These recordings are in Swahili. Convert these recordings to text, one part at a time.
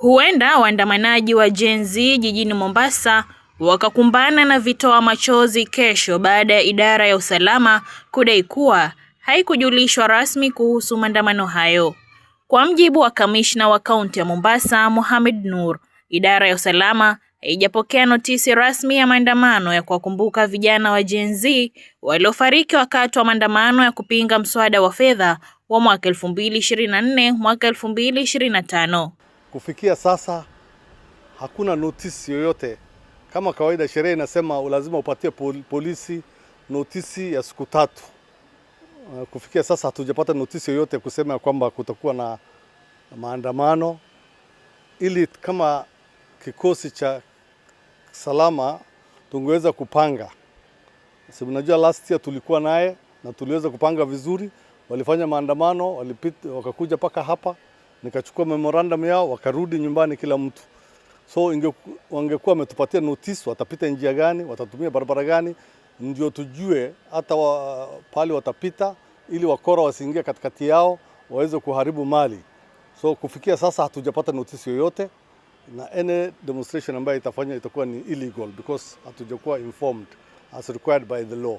Huenda waandamanaji wa Gen Z jijini Mombasa wakakumbana na vitoa machozi kesho baada ya idara ya usalama kudai kuwa haikujulishwa rasmi kuhusu maandamano hayo. Kwa mjibu wa kamishna wa kaunti ya Mombasa, Mohamed Nur, idara ya usalama haijapokea notisi rasmi ya maandamano ya kuwakumbuka vijana wa Gen Z waliofariki wakati wa maandamano ya kupinga mswada wa fedha wa mwaka 2024 mwaka 2025. Kufikia sasa hakuna notisi yoyote. Kama kawaida sheria inasema lazima upatie polisi notisi ya siku 3. Kufikia sasa hatujapata notisi yoyote kusema kwamba kutakuwa na maandamano, ili kama kikosi cha salama tungeweza kupanga. Sababu najua last year tulikuwa naye na tuliweza kupanga vizuri. Walifanya maandamano, wakakuja paka hapa, nikachukua memorandum yao, wakarudi nyumbani kila mtu. So wangekuwa wametupatia notice watapita njia gani, watatumia barabara gani, ndio tujue hata pale watapita, ili wakora wasiingie katikati yao waweze kuharibu mali. So kufikia sasa hatujapata notice yoyote, na any demonstration ambayo itafanya itakuwa ni illegal because hatujakuwa informed as required by the law.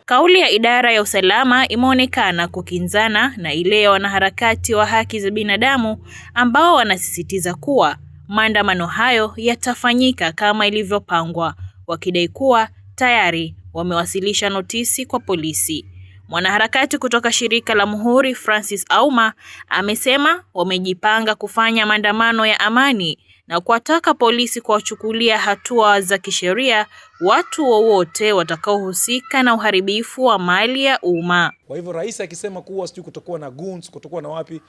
Kauli ya idara ya usalama imeonekana kukinzana na ile ya wanaharakati wa haki za binadamu ambao wanasisitiza kuwa maandamano hayo yatafanyika kama ilivyopangwa, wakidai kuwa tayari wamewasilisha notisi kwa polisi. Mwanaharakati kutoka shirika la Muhuri, Francis Auma, amesema wamejipanga kufanya maandamano ya amani na kuwataka polisi kuwachukulia hatua za kisheria watu wowote watakaohusika na uharibifu wa mali ya umma. Kwa hivyo rais akisema kuwa sijui kutokuwa na goons, kutokuwa na wapi,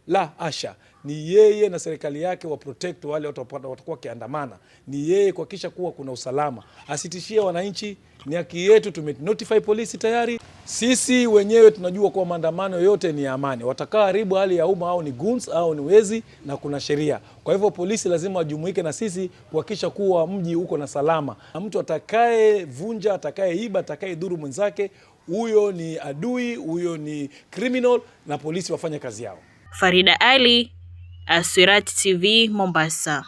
la asha, ni yeye na serikali yake wa protect wale watakuwa kiandamana. Ni yeye kuhakikisha kuwa kuna usalama. Asitishie wananchi, ni haki yetu, tumenotify polisi tayari. Sisi wenyewe tunajua kuwa maandamano yote ni amani. Watakaa haribu hali ya umma au ni goons au ni wezi, na kuna sheria. Kwa hivyo polisi lazima wajumuike na sisi kuhakikisha kuwa mji uko na salama. Na mtu atakayevunja, atakayeiba, atakayedhuru mwenzake, huyo ni adui, huyo ni criminal, na polisi wafanye kazi yao. Farida Ali, Aswirat TV, Mombasa.